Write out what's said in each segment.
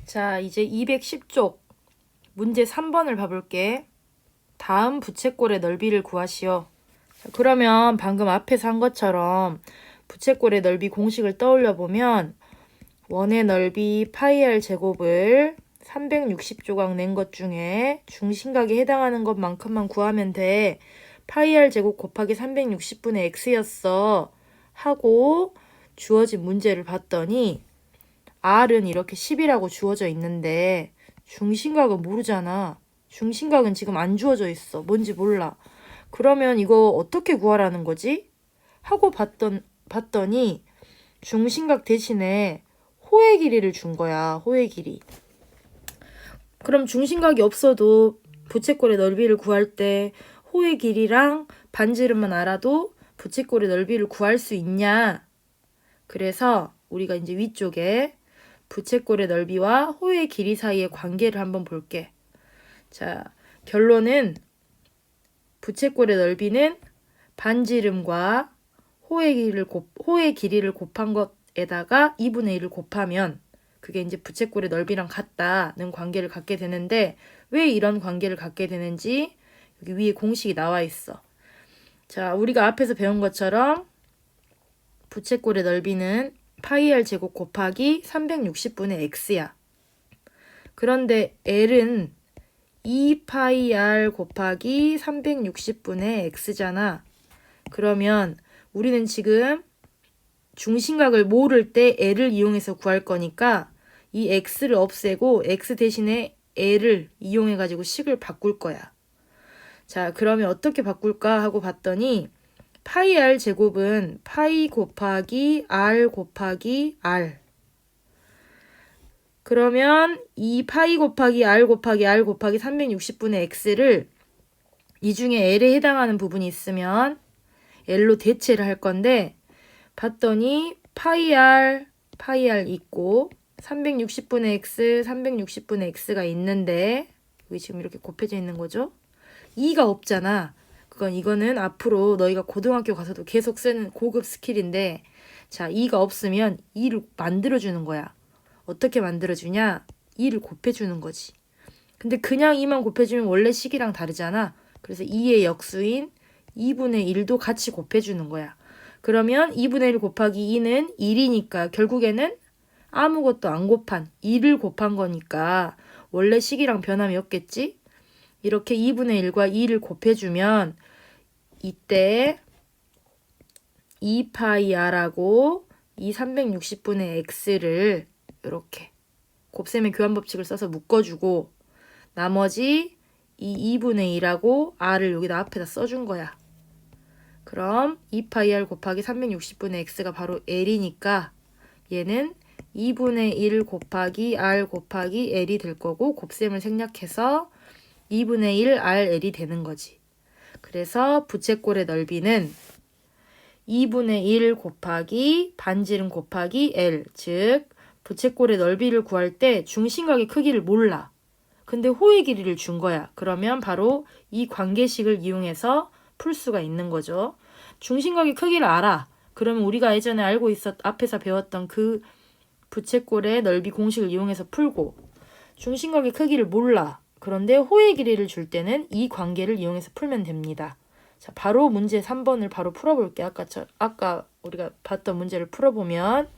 자, 이제 210쪽 문제 3번을 봐볼게. 다음 부채꼴의 넓이를 구하시오. 자, 그러면 방금 앞에서 한 것처럼 부채꼴의 넓이 공식을 떠올려 보면 원의 넓이 파이 r 제곱을 360조각 낸 것 중에 중심각에 해당하는 것만큼만 구하면 돼. 파이 r 제곱 곱하기 360분의 x였어. 하고 주어진 문제를 봤더니 r은 이렇게 10이라고 주어져 있는데 중심각은 모르잖아. 중심각은 지금 안 주어져 있어. 뭔지 몰라. 그러면 이거 어떻게 구하라는 거지? 하고 봤더니 중심각 대신에 호의 길이를 준 거야. 호의 길이. 그럼 중심각이 없어도 부채꼴의 넓이를 구할 때 호의 길이랑 반지름만 알아도 부채꼴의 넓이를 구할 수 있냐? 그래서 우리가 이제 위쪽에 부채꼴의 넓이와 호의 길이 사이의 관계를 한번 볼게. 자, 결론은 부채꼴의 넓이는 반지름과 호의 길이를 곱한 것에다가 2분의 1을 곱하면 그게 이제 부채꼴의 넓이랑 같다는 관계를 갖게 되는데 왜 이런 관계를 갖게 되는지 여기 위에 공식이 나와 있어. 자, 우리가 앞에서 배운 것처럼 부채꼴의 넓이는 파이 r 제곱 곱하기 360분의 x야. 그런데 L은 2파이 r 곱하기 360분의 x잖아. 그러면 우리는 지금 중심각을 모를 때 L을 이용해서 구할 거니까 이 x를 없애고 x 대신에 L을 이용해가지고 식을 바꿀 거야. 자, 그러면 어떻게 바꿀까 하고 봤더니 파이 r 제곱은 파이 곱하기 r 곱하기 r. 그러면 이 파이 곱하기 r 곱하기 r 곱하기 360분의 x를 이 중에 l에 해당하는 부분이 있으면 l로 대체를 할 건데 봤더니 파이 r 있고 360분의 x, 360분의 x가 있는데 여기 지금 이렇게 곱해져 있는 거죠. 2가 없잖아. 이거는 앞으로 너희가 고등학교 가서도 계속 쓰는 고급 스킬인데 자, 2가 없으면 2를 만들어주는 거야. 어떻게 만들어주냐? 2를 곱해주는 거지. 근데 그냥 2만 곱해주면 원래 식이랑 다르잖아. 그래서 2의 역수인 2분의 1도 같이 곱해주는 거야. 그러면 2분의 1 곱하기 2는 1이니까 결국에는 아무것도 안 곱한 2를 곱한 거니까 원래 식이랑 변함이 없겠지? 이렇게 2분의 1과 2를 곱해주면 이때 2파이 r하고 이 360분의 x를 이렇게 곱셈의 교환 법칙을 써서 묶어주고 나머지 이 2분의 1하고 r을 여기다 앞에다 써준 거야. 그럼 2파이 r 곱하기 360분의 x가 바로 l이니까 얘는 2분의 1 곱하기 r 곱하기 l이 될 거고 곱셈을 생략해서 2분의 1 rl이 되는 거지. 그래서 부채꼴의 넓이는 2분의 1 곱하기 반지름 곱하기 L, 즉 부채꼴의 넓이를 구할 때 중심각의 크기를 몰라. 근데 호의 길이를 준 거야. 그러면 바로 이 관계식을 이용해서 풀 수가 있는 거죠. 중심각의 크기를 알아. 그러면 우리가 예전에 앞에서 배웠던 그 부채꼴의 넓이 공식을 이용해서 풀고 중심각의 크기를 몰라. 그런데 호의 길이를 줄 때는 이 관계를 이용해서 풀면 됩니다. 자, 바로 문제 3번을 바로 풀어볼게. 아까 우리가 봤던 문제를 풀어보면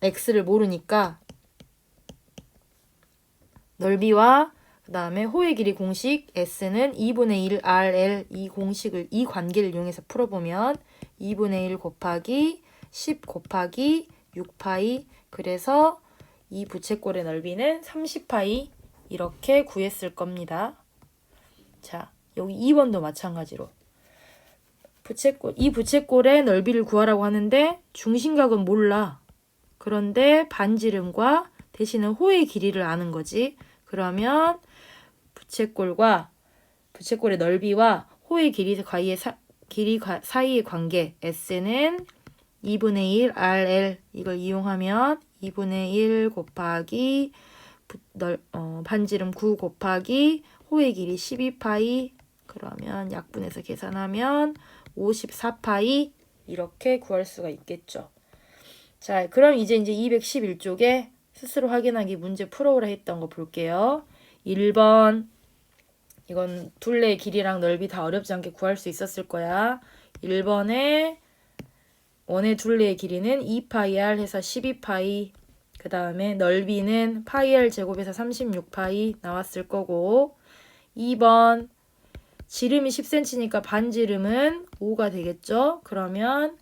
x를 모르니까 넓이와 그 다음에 호의 길이 공식 s는 2분의 1 rl 이 관계를 이용해서 풀어보면 2분의 1 곱하기 10 곱하기 6파이 그래서 이 부채꼴의 넓이는 30파이 이렇게 구했을 겁니다. 자, 여기 2번도 마찬가지로 이 부채꼴의 넓이를 구하라고 하는데 중심각은 몰라. 그런데 반지름과 대신에 호의 길이를 아는 거지. 그러면 부채꼴의 넓이와 호의 길이 사이의 관계 S는 2분의 1 RL 이걸 이용하면 2분의 1 곱하기 반지름 9 곱하기 호의 길이 12파이 그러면 약분해서 계산하면 54파이 이렇게 구할 수가 있겠죠. 자, 그럼 이제 211쪽에 스스로 확인하기 문제 풀어오라 했던 거 볼게요. 1번 이건 둘레의 길이랑 넓이 다 어렵지 않게 구할 수 있었을 거야. 1번에 원의 둘레의 길이는 2파이 r 해서 12파이, 그 다음에 넓이는 파이 r 제곱해서 36파이 나왔을 거고, 2번 지름이 10cm니까 반지름은 5가 되겠죠. 그러면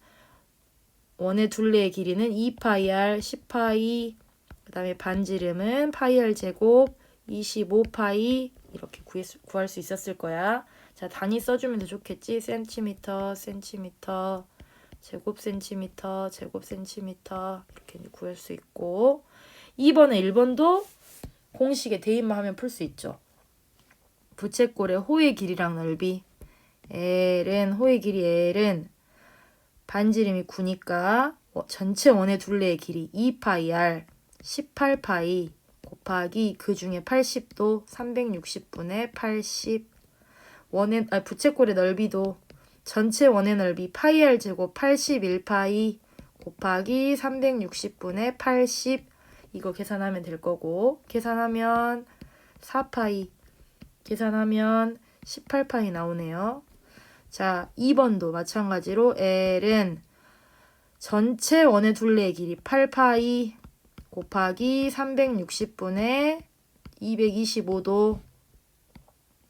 원의 둘레의 길이는 2파이 r 10파이, 그 다음에 반지름은 파이 r 제곱 25파이 이렇게 구할 수 있었을 거야. 자, 단위 써주면 더 좋겠지. 센티미터, 센티미터, 제곱 센티미터, 제곱 센티미터 이렇게 구할 수 있고, 2번에 1번도 공식에 대입만 하면 풀 수 있죠. 부채꼴의 호의 길이랑 넓이 L은 호의 길이 L은 반지름이 9니까 전체 원의 둘레의 길이 2파이 r 18파이 곱하기 그 중에 80도 360분의 80. 부채꼴의 넓이도 전체 원의 넓이 파이 r 제곱 81파이 곱하기 360분의 80. 이거 계산하면 될 거고, 계산하면 4파이, 계산하면 18파이 나오네요. 자, 2번도 마찬가지로 L은 전체 원의 둘레의 길이 8파이 곱하기 360분의 225도,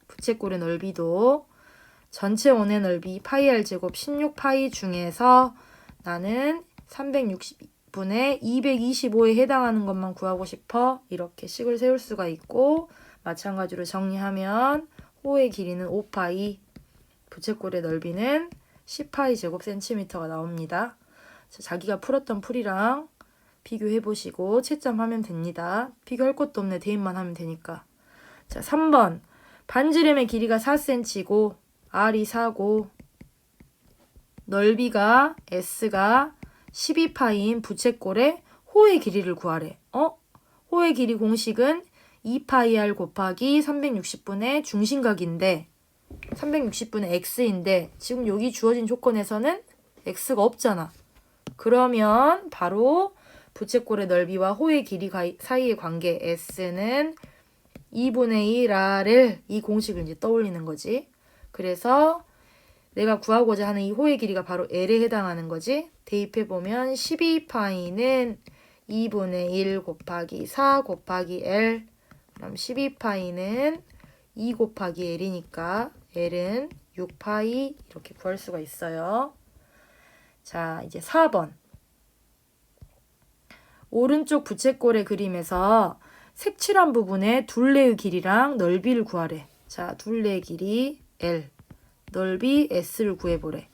부채꼴의 넓이도 전체 원의 넓이 파이 r 제곱 16파이 중에서 나는 360분의 225에 해당하는 것만 구하고 싶어. 이렇게 식을 세울 수가 있고, 마찬가지로 정리하면 호의 길이는 5파이, 부채꼴의 넓이는 10파이 제곱 센티미터가 나옵니다. 자기가 풀었던 풀이랑 비교해보시고 채점하면 됩니다. 비교할 것도 없네. 대입만 하면 되니까. 자, 3번. 반지름의 길이가 4cm고 R이 4고 넓이가 S가 12파이인 부채꼴의 호의 길이를 구하래. 호의 길이 공식은 2파이 r 곱하기 360분의 중심각인데 360분의 x인데 지금 여기 주어진 조건에서는 x가 없잖아. 그러면 바로 부채꼴의 넓이와 호의 길이 사이의 관계 S는 2분의 1 R을 이 공식을 이제 떠올리는 거지. 그래서 내가 구하고자 하는 이 호의 길이가 바로 L에 해당하는 거지. 대입해보면 12파이는 2분의 1 곱하기 4 곱하기 L, 그럼 12파이는 2 곱하기 L이니까 L은 6파이 이렇게 구할 수가 있어요. 자, 이제 4번. 오른쪽 부채꼴의 그림에서 색칠한 부분의 둘레의 길이랑 넓이를 구하래. 자, 둘레의 길이 L, 넓이 S를 구해보래.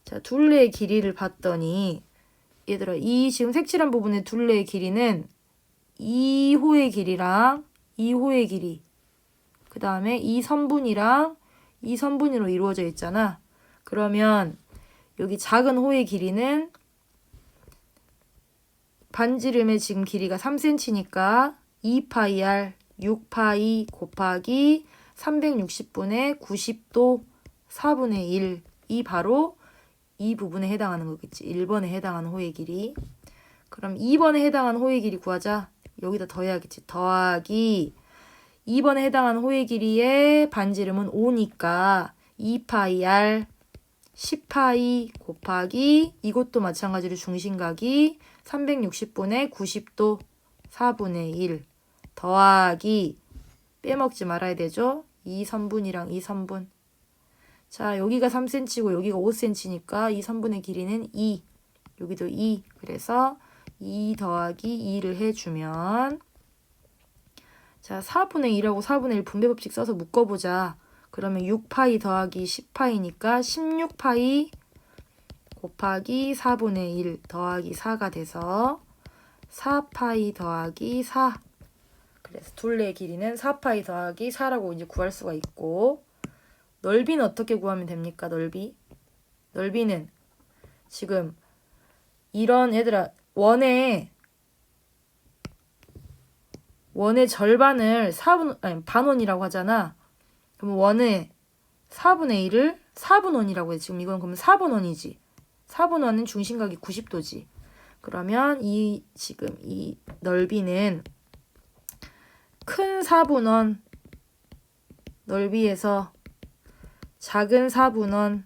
자, 둘레의 길이를 봤더니 얘들아, 이 지금 색칠한 부분의 둘레의 길이는 2호의 길이랑 2호의 길이, 그 다음에 이 선분이랑 이 선분으로 이루어져 있잖아. 그러면 여기 작은 호의 길이는 반지름의 지금 길이가 3cm니까 2파이 r 6파이 곱하기 360분의 90도 4분의 1. 이 바로 이 부분에 해당하는 거겠지. 1번에 해당하는 호의 길이. 그럼 2번에 해당하는 호의 길이 구하자. 여기다 더해야겠지. 더하기 2번에 해당하는 호의 길이의 반지름은 5니까 2파이 r 10파이 곱하기 이것도 마찬가지로 중심각이 360분의 90도 4분의 1 더하기 빼먹지 말아야 되죠. 이 선분이랑 이 선분. 자, 여기가 3cm고 여기가 5cm니까 이 선분의 길이는 2. 여기도 2. 그래서 2 더하기 2를 해주면, 자, 4분의 2라고 4분의 1 분배법칙 써서 묶어보자. 그러면 6파이 더하기 10파이니까 16파이 곱하기 4분의 1 더하기 4가 돼서 4파이 더하기 4. 그래서 둘레의 길이는 4파이 더하기 4라고 이제 구할 수가 있고, 넓이는 어떻게 구하면 됩니까? 넓이는 지금 이런 얘들아 원의 절반을 반원이라고 하잖아. 그럼 원의 4분의 1을 4분원이라고 해. 지금 이건 그러면 4분원이지. 4분원은 중심각이 90도지. 그러면 지금 이 넓이는 큰 4분원 넓이에서 작은 4분원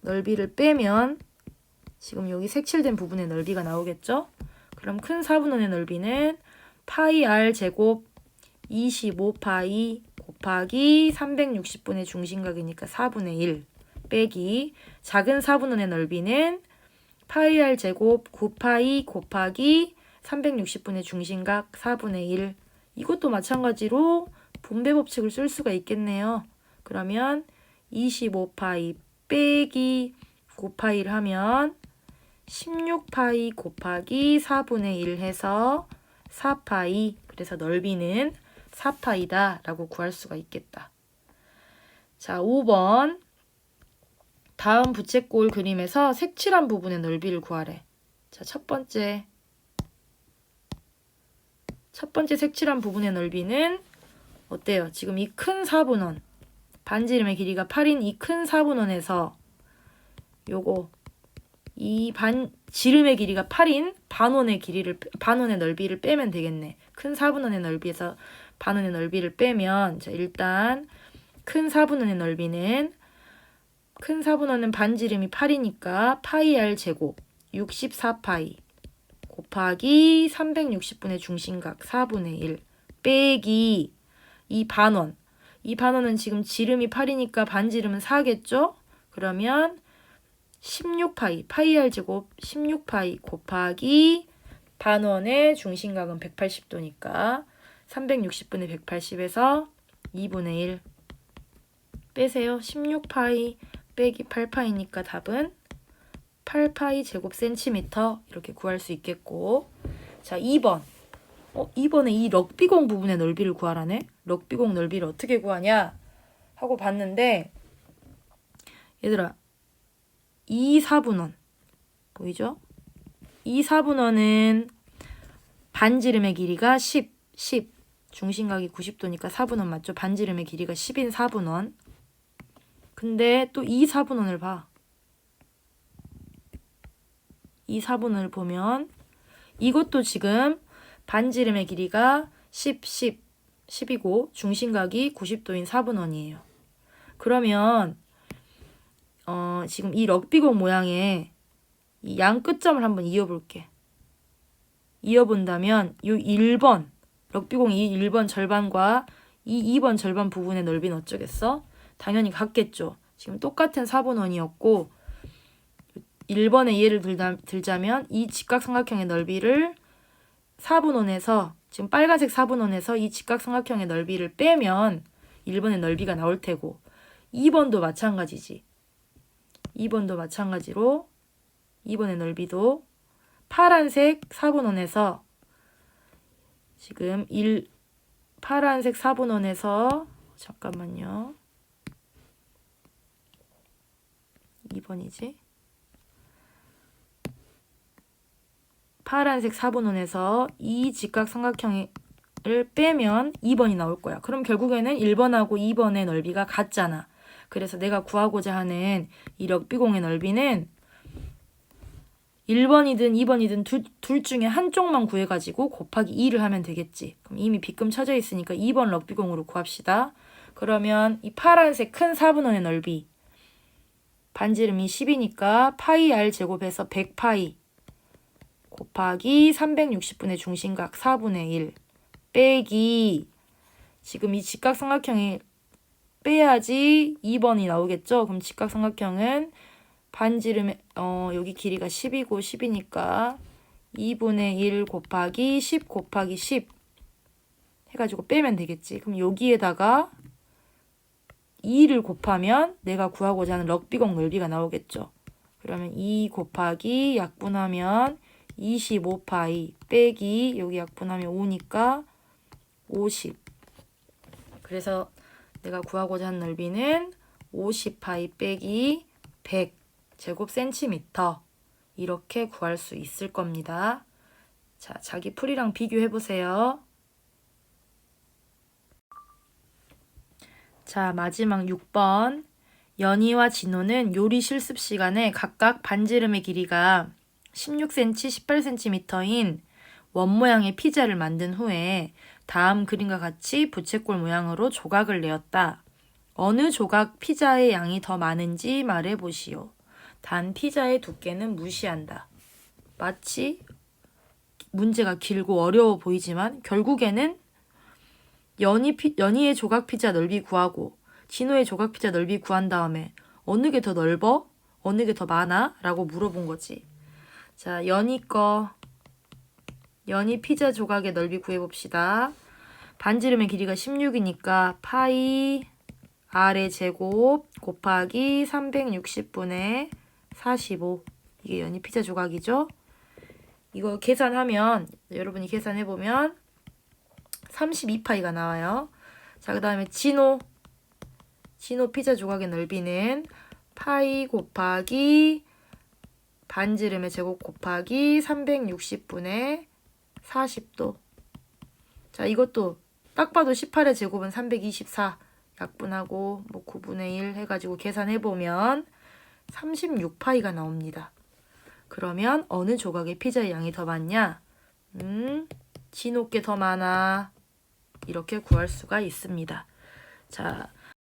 넓이를 빼면 지금 여기 색칠된 부분의 넓이가 나오겠죠? 그럼 큰 4분원의 넓이는 파이 r 제곱 25파이 곱하기 360분의 중심각이니까 4분의 1 빼기 작은 4분원의 넓이는 파이 r 제곱 9파이 곱하기 360분의 중심각 4분의 1. 이것도 마찬가지로 분배 법칙을 쓸 수가 있겠네요. 그러면 25파이 빼기 9파이를 하면 16파이 곱하기 4분의 1 해서 4파이. 그래서 넓이는 4파이다 라고 구할 수가 있겠다. 자, 5번. 다음 부채꼴 그림에서 색칠한 부분의 넓이를 구하래. 자, 첫 번째 색칠한 부분의 넓이는 어때요? 지금 이 큰 4분원, 반지름의 길이가 8인 이 큰 4분원에서 요거 이 지름의 길이가 8인 반원의 넓이를 빼면 되겠네. 큰 4분원의 넓이에서 반원의 넓이를 빼면, 자, 일단 큰 4분원의 넓이는 큰 4분원은 반지름이 8이니까 파이 r 제곱 64파이 곱하기 360분의 중심각 4분의 1 빼기 이 반원은 지금 지름이 8이니까 반지름은 4겠죠? 그러면 16파이 파이 r 제곱 16파이 곱하기 반원의 중심각은 180도니까 360분의 180에서 2분의 1 빼세요. 16파이 빼기 8파이니까 답은 8파이 제곱 센티미터 이렇게 구할 수 있겠고, 자, 2번. 이번에 이 럭비공 부분의 넓이를 구하라네. 럭비공 넓이를 어떻게 구하냐 하고 봤는데, 얘들아, 이 4분원 보이죠? 이 4분원은 반지름의 길이가 10 중심각이 90도니까 4분원 맞죠? 반지름의 길이가 10인 4분원. 근데 또 이 4분원을 봐. 이 4분원을 보면 이것도 지금 반지름의 길이가 10이고 중심각이 90도인 4분원이에요. 그러면 지금 이 럭비공 모양의 이 양 끝점을 한번 이어볼게. 이어본다면 이 1번 럭비공 이 1번 절반과 이 2번 절반 부분의 넓이는 어쩌겠어? 당연히 같겠죠. 지금 똑같은 4분원이었고 1번의 예를 들자면 이 직각삼각형의 넓이를 4분원에서 지금 빨간색 4분원에서 이 직각삼각형의 넓이를 빼면 1번의 넓이가 나올 테고 2번도 마찬가지지. 2번도 마찬가지로 2번의 넓이도 파란색 4분원에서 지금 파란색 4분원에서 잠깐만요. 2번이지. 파란색 4분원에서 이 직각삼각형을 빼면 2번이 나올 거야. 그럼 결국에는 1번하고 2번의 넓이가 같잖아. 그래서 내가 구하고자 하는 이 럭비공의 넓이는 1번이든 2번이든 둘 중에 한쪽만 구해가지고 곱하기 2를 하면 되겠지. 그럼 이미 빗금 쳐져 있으니까 2번 럭비공으로 구합시다. 그러면 이 파란색 큰 4분원의 넓이 반지름이 10이니까 파이 r 제곱해서 100파이 곱하기 360분의 중심각 4분의 1 빼기 지금 이 직각삼각형이 빼야지 2번이 나오겠죠. 그럼 직각삼각형은 반지름의 여기 길이가 10이고 10이니까 2분의 1 곱하기 10 곱하기 10 해가지고 빼면 되겠지. 그럼 여기에다가 2를 곱하면 내가 구하고자 하는 럭비공 넓이가 나오겠죠. 그러면 2 곱하기 약분하면 25파이 빼기 여기 약분하면 5니까 50. 그래서 내가 구하고자 하는 넓이는 50파이 빼기 100 제곱 센티미터 이렇게 구할 수 있을 겁니다. 자, 자기 풀이랑 비교해 보세요. 자, 마지막 6번. 연희와 진호는 요리 실습 시간에 각각 반지름의 길이가 16cm, 18cm인 원 모양의 피자를 만든 후에 다음 그림과 같이 부채꼴 모양으로 조각을 내었다. 어느 조각 피자의 양이 더 많은지 말해보시오. 단 피자의 두께는 무시한다. 마치 문제가 길고 어려워 보이지만 결국에는 연희의 조각 피자 넓이 구하고 진호의 조각 피자 넓이 구한 다음에 어느 게 더 넓어? 어느 게 더 많아? 라고 물어본 거지. 자, 연희 피자 조각의 넓이 구해봅시다. 반지름의 길이가 16이니까 파이 r의 제곱 곱하기 360분의 45. 이게 연희 피자 조각이죠. 이거 계산하면 여러분이 계산해보면 32파이가 나와요. 자, 그 다음에 진호 피자 조각의 넓이는 파이 곱하기 반지름의 제곱 곱하기 360분의 40도. 자, 이것도 딱 봐도 18의 제곱은 324 약분하고 뭐 9분의 1 해가지고 계산해보면 36파이가 나옵니다. 그러면 어느 조각의 피자의 양이 더 많냐? 진호께 더 많아. 이렇게 구할 수가 있습니다. 자,